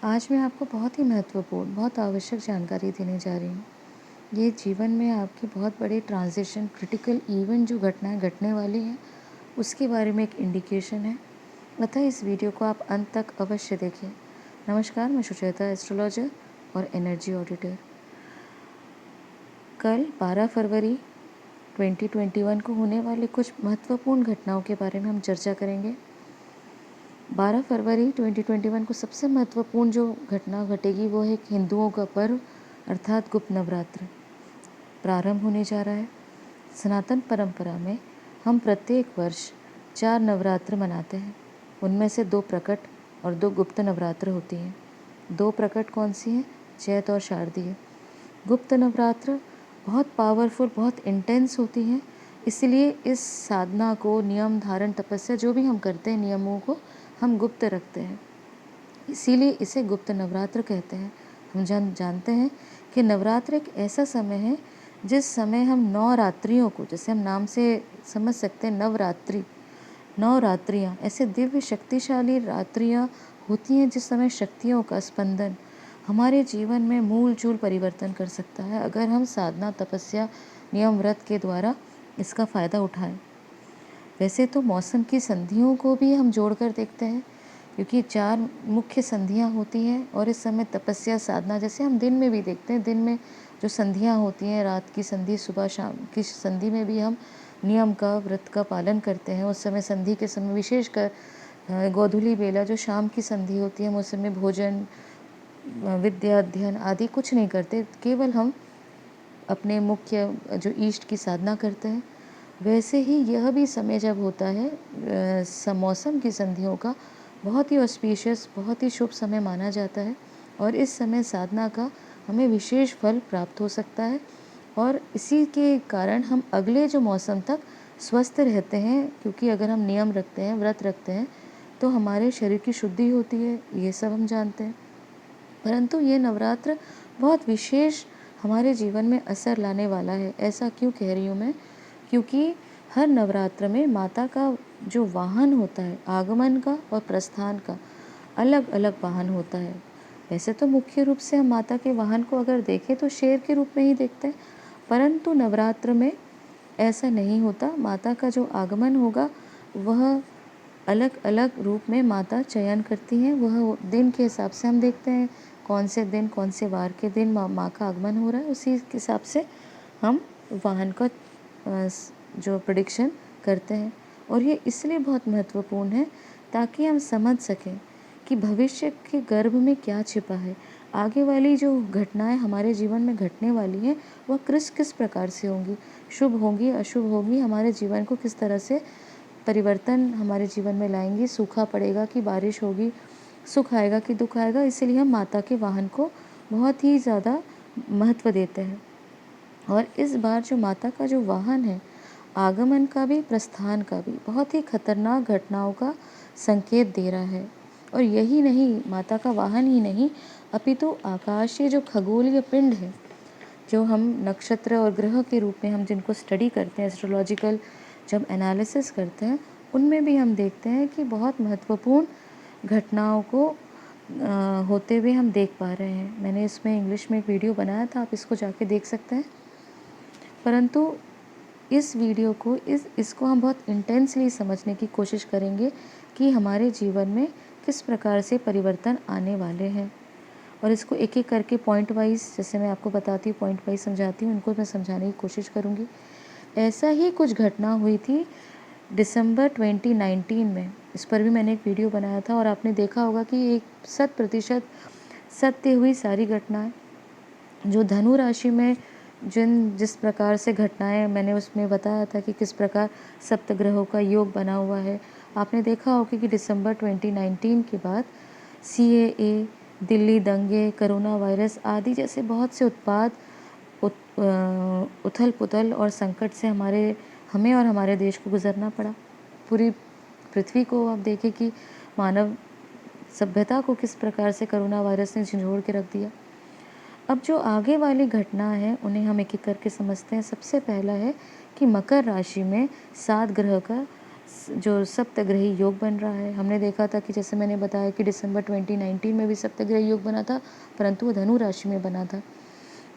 आज मैं आपको बहुत ही महत्वपूर्ण, बहुत आवश्यक जानकारी देने जा रही हूँ। ये जीवन में आपके बहुत बड़े ट्रांज़िशन, क्रिटिकल इवेंट जो घटनाएँ घटने वाली हैं, उसके बारे में एक इंडिकेशन है। अतः इस वीडियो को आप अंत तक अवश्य देखें। नमस्कार, मैं सुचेता, एस्ट्रोलॉजर और एनर्जी ऑडिटर। कल 12 फरवरी 2021 को होने वाले कुछ महत्वपूर्ण घटनाओं के बारे में हम चर्चा करेंगे। 12 फरवरी 2021 को सबसे महत्वपूर्ण जो घटना घटेगी वो है हिंदुओं का पर्व अर्थात गुप्त नवरात्र प्रारंभ होने जा रहा है। सनातन परंपरा में हम प्रत्येक वर्ष 4 नवरात्र मनाते हैं। उनमें से 2 प्रकट और 2 गुप्त नवरात्र होती हैं। 2 प्रकट कौन सी हैं? चैत और शारदीय। गुप्त नवरात्र बहुत पावरफुल, बहुत इंटेंस होती हैं। इसलिए इस साधना को, नियम धारण, तपस्या जो भी हम करते हैं, नियमों को हम गुप्त रखते हैं, इसीलिए इसे गुप्त नवरात्र कहते हैं। हम जानते हैं कि नवरात्र एक ऐसा समय है जिस समय हम 9 रात्रियों को, जैसे हम नाम से समझ सकते हैं, नवरात्रि, 9 रात्रियाँ, ऐसे दिव्य शक्तिशाली रात्रियाँ होती हैं जिस समय शक्तियों का स्पंदन हमारे जीवन में मूल चूल परिवर्तन कर सकता है, अगर हम साधना, तपस्या, नियम, व्रत के द्वारा इसका फ़ायदा उठाएं। वैसे तो मौसम की संधियों को भी हम जोड़कर देखते हैं, क्योंकि 4 मुख्य संधियाँ होती हैं और इस समय तपस्या, साधना, जैसे हम दिन में भी देखते हैं, दिन में जो संधियाँ होती हैं, रात की संधि, सुबह शाम की संधि में भी हम नियम का, व्रत का पालन करते हैं। उस समय संधि के समय विशेषकर गोधूली बेला जो शाम की संधि होती है, हम उस समय भोजन, विद्या अध्ययन आदि कुछ नहीं करते, केवल हम अपने मुख्य जो ईष्ट की साधना करते हैं। वैसे ही यह भी समय जब होता है मौसम की संधियों का, बहुत ही ऑस्पिशियस, बहुत ही शुभ समय माना जाता है और इस समय साधना का हमें विशेष फल प्राप्त हो सकता है और इसी के कारण हम अगले जो मौसम तक स्वस्थ रहते हैं, क्योंकि अगर हम नियम रखते हैं, व्रत रखते हैं, तो हमारे शरीर की शुद्धि होती है, ये सब हम जानते हैं। परंतु ये नवरात्र बहुत विशेष हमारे जीवन में असर लाने वाला है। ऐसा क्यों कह रही हूँ मैं? क्योंकि हर नवरात्र में माता का जो वाहन होता है, आगमन का और प्रस्थान का अलग अलग वाहन होता है। वैसे तो मुख्य रूप से हम माता के वाहन को अगर देखें तो शेर के रूप में ही देखते हैं, परंतु नवरात्र में ऐसा नहीं होता। माता का जो आगमन होगा वह अलग अलग रूप में माता चयन करती हैं। वह दिन के हिसाब से हम देखते हैं, कौन से दिन, कौन से वार के दिन माँ का आगमन हो रहा है, उसी के हिसाब से हम वाहन का जो प्रेडिक्शन करते हैं। और ये इसलिए बहुत महत्वपूर्ण है ताकि हम समझ सकें कि भविष्य के गर्भ में क्या छिपा है, आगे वाली जो घटनाएं हमारे जीवन में घटने वाली हैं वह किस प्रकार से होंगी, शुभ होंगी, अशुभ होंगी, हमारे जीवन को किस तरह से परिवर्तन हमारे जीवन में लाएंगी, सूखा पड़ेगा कि बारिश होगी, सुख आएगा कि दुख आएगा। इसीलिए हम माता के वाहन को बहुत ही ज़्यादा महत्व देते हैं। और इस बार जो माता का जो वाहन है, आगमन का भी, प्रस्थान का भी, बहुत ही खतरनाक घटनाओं का संकेत दे रहा है। और यही नहीं, माता का वाहन ही नहीं, अपितु आकाशीय जो खगोलीय पिंड है, जो हम नक्षत्र और ग्रह के रूप में हम जिनको स्टडी करते हैं, एस्ट्रोलॉजिकल जब एनालिसिस करते हैं, उनमें भी हम देखते हैं कि बहुत महत्वपूर्ण घटनाओं को होते हुए हम देख पा रहे हैं। मैंने इसमें इंग्लिश में एक वीडियो बनाया था, आप इसको जाके देख सकते हैं। परंतु इस वीडियो को, इसको हम बहुत इंटेंसली समझने की कोशिश करेंगे कि हमारे जीवन में किस प्रकार से परिवर्तन आने वाले हैं। और इसको एक एक करके पॉइंट वाइज, जैसे मैं आपको बताती हूँ, पॉइंट वाइज समझाती हूँ, उनको मैं समझाने की कोशिश करूँगी। ऐसा ही कुछ घटना हुई थी दिसंबर 2019 में। इस पर भी मैंने एक वीडियो बनाया था और आपने देखा होगा कि 100% सत्य हुई सारी घटनाएं। जो धनु राशि में जिस प्रकार से घटनाएं, मैंने उसमें बताया था कि किस प्रकार सप्तग्रहों का योग बना हुआ है। आपने देखा होगा कि दिसंबर 2019 के बाद CAA, दिल्ली दंगे, कोरोना वायरस आदि जैसे बहुत से उत्पाद, उथल पुथल और संकट से हमें और हमारे देश को गुजरना पड़ा। पूरी पृथ्वी को आप देखें कि मानव सभ्यता को किस प्रकार से कोरोना वायरस ने झंझोड़ के रख दिया। अब जो आगे वाली घटना है उन्हें हम एक एक करके समझते हैं। सबसे पहला है कि मकर राशि में 7 जो सप्तग्रही योग बन रहा है। हमने देखा था कि जैसे मैंने बताया कि दिसंबर 2019 में भी सप्तग्रही योग बना था, परंतु वो धनु राशि में बना था।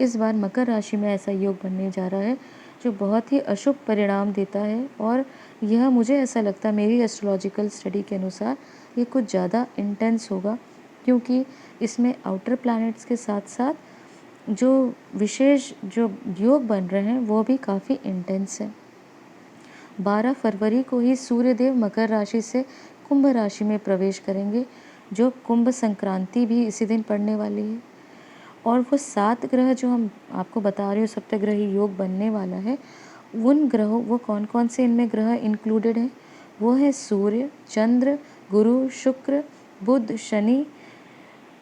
इस बार मकर राशि में ऐसा योग बनने जा रहा है जो बहुत ही अशुभ परिणाम देता है, और यह मुझे ऐसा लगता है मेरी एस्ट्रोलॉजिकल स्टडी के अनुसार ये कुछ ज़्यादा इंटेंस होगा, क्योंकि इसमें आउटर प्लैनेट्स के साथ साथ जो विशेष जो योग बन रहे हैं वो भी काफ़ी इंटेंस है। 12 फरवरी को ही सूर्यदेव मकर राशि से कुंभ राशि में प्रवेश करेंगे, जो कुंभ संक्रांति भी इसी दिन पड़ने वाली है। और वो 7 ग्रह जो हम आपको बता रही हूँ सप्तग्रही योग बनने वाला है, उन ग्रहों वो कौन कौन से इनमें ग्रह इंक्लूडेड हैं, वो है सूर्य, चंद्र, गुरु, शुक्र, बुध, शनि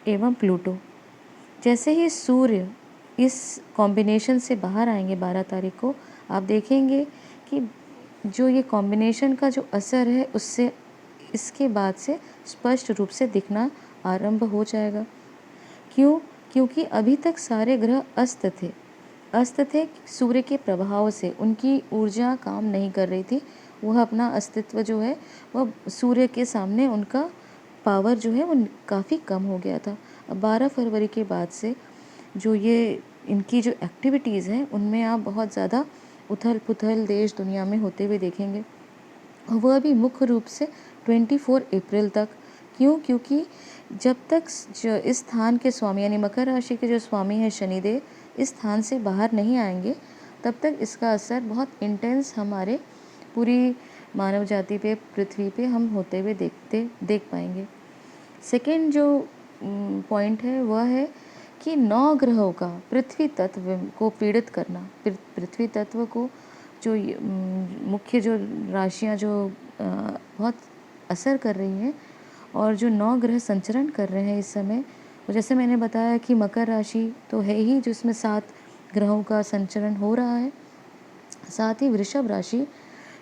एवं प्लूटो। जैसे ही सूर्य इस कॉम्बिनेशन से बाहर आएंगे 12 तारीख को, आप देखेंगे कि जो ये कॉम्बिनेशन का जो असर है उससे इसके बाद से स्पष्ट रूप से दिखना आरंभ हो जाएगा। क्यों? क्योंकि अभी तक सारे ग्रह अस्त थे सूर्य के प्रभाव से, उनकी ऊर्जा काम नहीं कर रही थी, वह अपना अस्तित्व जो है वह सूर्य के सामने उनका पावर जो है वो काफ़ी कम हो गया था। अब 12 फरवरी के बाद से जो ये इनकी जो एक्टिविटीज़ हैं उनमें आप बहुत ज़्यादा उथल पुथल देश दुनिया में होते हुए देखेंगे, वह भी मुख्य रूप से 24 अप्रैल तक। क्यों? क्योंकि जब तक जो इस स्थान के स्वामी यानी मकर राशि के जो स्वामी हैं शनिदेव इस स्थान से बाहर नहीं आएंगे, तब तक इसका असर बहुत इंटेंस हमारे पूरी मानव जाति पे, पृथ्वी पे हम होते हुए देख पाएंगे। सेकेंड जो पॉइंट है वह है कि 9 ग्रहों का पृथ्वी तत्व को पीड़ित करना, पृथ्वी तत्व को जो मुख्य जो राशियां जो बहुत असर कर रही हैं और जो 9 ग्रह संचरण कर रहे हैं इस समय, और जैसे मैंने बताया कि मकर राशि तो है ही जिसमें 7 ग्रहों का संचरण हो रहा है, साथ ही वृषभ राशि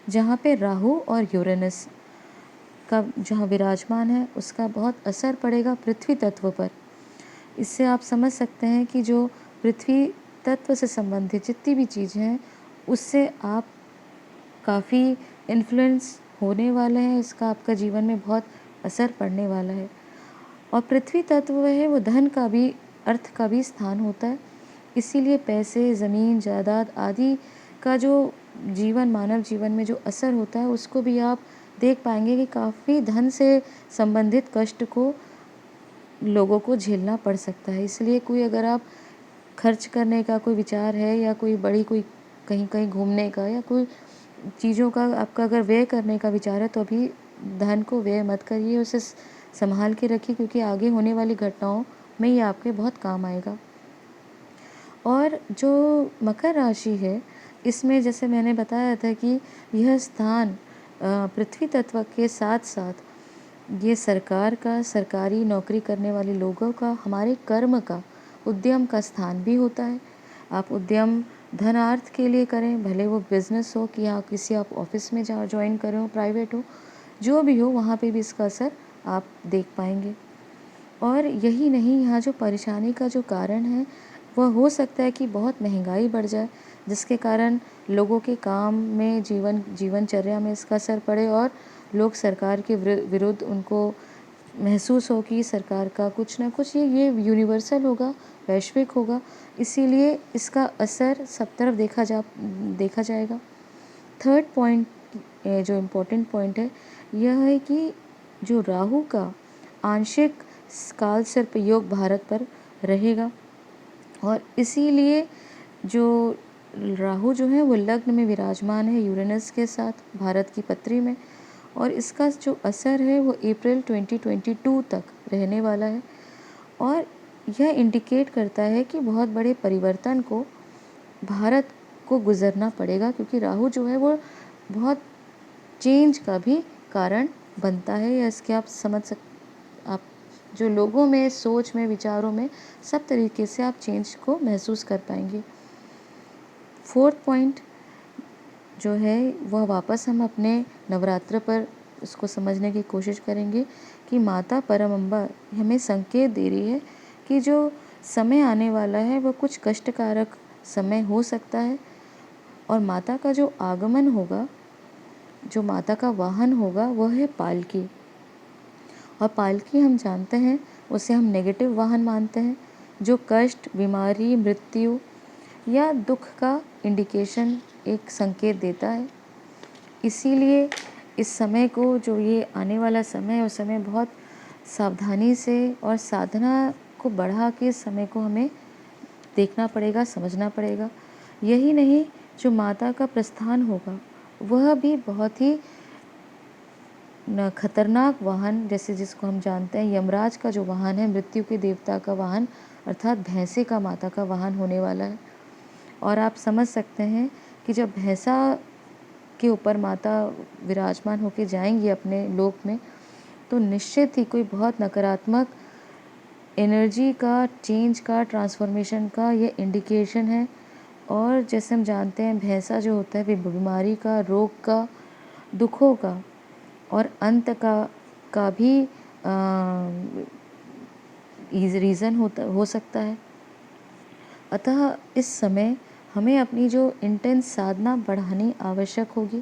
जहाँ पे राहु और यूरेनस का जहाँ विराजमान है उसका बहुत असर पड़ेगा पृथ्वी तत्व पर। इससे आप समझ सकते हैं कि जो पृथ्वी तत्व से संबंधित जितनी भी चीज़ें हैं उससे आप काफ़ी इन्फ्लुएंस होने वाले हैं, इसका आपका जीवन में बहुत असर पड़ने वाला है। और पृथ्वी तत्व है वो धन का भी, अर्थ का भी स्थान होता है, इसीलिए पैसे, ज़मीन, जायदाद आदि का जो मानव जीवन में जो असर होता है उसको भी आप देख पाएंगे कि काफ़ी धन से संबंधित कष्ट को लोगों को झेलना पड़ सकता है। इसलिए कोई अगर आप खर्च करने का कोई विचार है या कोई बड़ी कोई कहीं कहीं घूमने का या कोई चीज़ों का आपका अगर व्यय करने का विचार है तो अभी धन को व्यय मत करिए, उसे संभाल के रखिए, क्योंकि आगे होने वाली घटनाओं में ये आपके बहुत काम आएगा। और जो मकर राशि है इसमें जैसे मैंने बताया था कि यह स्थान पृथ्वी तत्व के साथ साथ ये सरकार का, सरकारी नौकरी करने वाले लोगों का, हमारे कर्म का, उद्यम का स्थान भी होता है। आप उद्यम धनार्थ के लिए करें, भले वो बिज़नेस हो कि या किसी आप ऑफिस में ज्वाइन करें हो, प्राइवेट हो, जो भी हो, वहाँ पे भी इसका असर आप देख पाएंगे। और यही नहीं, यहाँ जो परेशानी का जो कारण है वह हो सकता है कि बहुत महंगाई बढ़ जाए, जिसके कारण लोगों के काम में, जीवनचर्या में इसका असर पड़े और लोग सरकार के विरुद्ध उनको महसूस हो कि सरकार का कुछ ना कुछ ये यूनिवर्सल होगा, वैश्विक होगा, इसीलिए इसका असर सब तरफ देखा जाएगा। थर्ड पॉइंट जो इम्पोर्टेंट पॉइंट है यह है कि जो राहु का आंशिक काल सर्प योग भारत पर रहेगा, और इसीलिए जो राहु जो है वो लग्न में विराजमान है यूरेनस के साथ भारत की पत्री में, और इसका जो असर है वो अप्रैल 2022 तक रहने वाला है। और यह इंडिकेट करता है कि बहुत बड़े परिवर्तन को भारत को गुजरना पड़ेगा, क्योंकि राहु जो है वो बहुत चेंज का भी कारण बनता है, या इसके आप आप जो लोगों में, सोच में, विचारों में, सब तरीके से आप चेंज को महसूस कर पाएंगे। फोर्थ पॉइंट जो है वह वापस हम अपने नवरात्र पर उसको समझने की कोशिश करेंगे कि माता परम अम्बा हमें संकेत दे रही है कि जो समय आने वाला है वह कुछ कष्टकारक समय हो सकता है, और माता का जो आगमन होगा जो माता का वाहन होगा वह है पालकी। और पालकी हम जानते हैं उसे हम नेगेटिव वाहन मानते हैं, जो कष्ट, बीमारी, मृत्यु या दुख का इंडिकेशन, एक संकेत देता है। इसीलिए इस समय को, जो ये आने वाला समय है, उस समय बहुत सावधानी से और साधना को बढ़ा के इस समय को हमें देखना पड़ेगा, समझना पड़ेगा। यही नहीं, जो माता का प्रस्थान होगा वह भी बहुत ही खतरनाक वाहन, जैसे जिसको हम जानते हैं यमराज का जो वाहन है, मृत्यु के देवता का वाहन, अर्थात भैंसे का माता का वाहन होने वाला है। और आप समझ सकते हैं कि जब भैंसा के ऊपर माता विराजमान होकर जाएंगी अपने लोक में, तो निश्चित ही कोई बहुत नकारात्मक एनर्जी का, चेंज का, ट्रांसफॉर्मेशन का ये इंडिकेशन है। और जैसे हम जानते हैं भैंसा जो होता है वे बीमारी का, रोग का, दुखों का और अंत का भी रीज़न हो सकता है। अतः इस समय हमें अपनी जो इंटेंस साधना बढ़ानी आवश्यक होगी,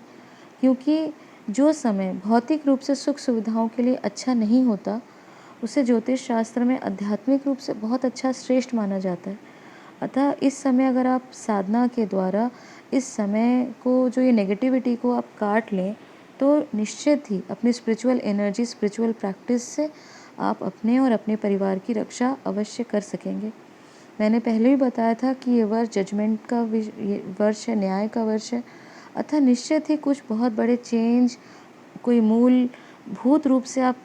क्योंकि जो समय भौतिक रूप से सुख सुविधाओं के लिए अच्छा नहीं होता, उसे ज्योतिष शास्त्र में आध्यात्मिक रूप से बहुत अच्छा, श्रेष्ठ माना जाता है। अतः इस समय अगर आप साधना के द्वारा इस समय को, जो ये नेगेटिविटी को आप काट लें, तो निश्चित ही अपनी स्पिरिचुअल एनर्जी, स्पिरिचुअल प्रैक्टिस से आप अपने और अपने परिवार की रक्षा अवश्य कर सकेंगे। मैंने पहले भी बताया था कि ये वर्ष जजमेंट का वर्ष है, न्याय का वर्ष है। अतः निश्चित ही कुछ बहुत बड़े चेंज, कोई मूलभूत रूप से आप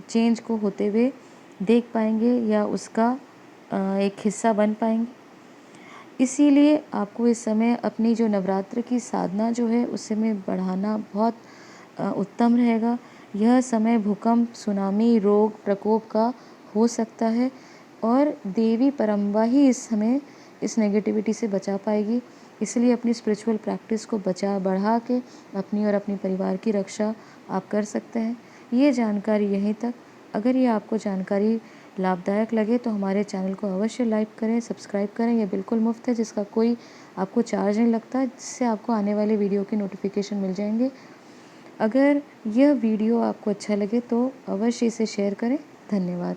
चेंज को होते हुए देख पाएंगे या उसका एक हिस्सा बन पाएंगे। इसीलिए आपको इस समय अपनी जो नवरात्र की साधना जो है उसे में बढ़ाना बहुत उत्तम रहेगा। यह समय भूकंप, सुनामी, रोग प्रकोप का हो सकता है और देवी परम्बा ही इस समय इस नेगेटिविटी से बचा पाएगी। इसलिए अपनी स्पिरिचुअल प्रैक्टिस को बढ़ा के अपनी और अपने परिवार की रक्षा आप कर सकते हैं। ये जानकारी यहीं तक। अगर ये आपको जानकारी लाभदायक लगे तो हमारे चैनल को अवश्य लाइक करें, सब्सक्राइब करें। यह बिल्कुल मुफ्त है, जिसका कोई आपको चार्ज नहीं लगता, जिससे आपको आने वाले वीडियो की नोटिफिकेशन मिल जाएंगे। अगर यह वीडियो आपको अच्छा लगे तो अवश्य इसे शेयर करें। धन्यवाद।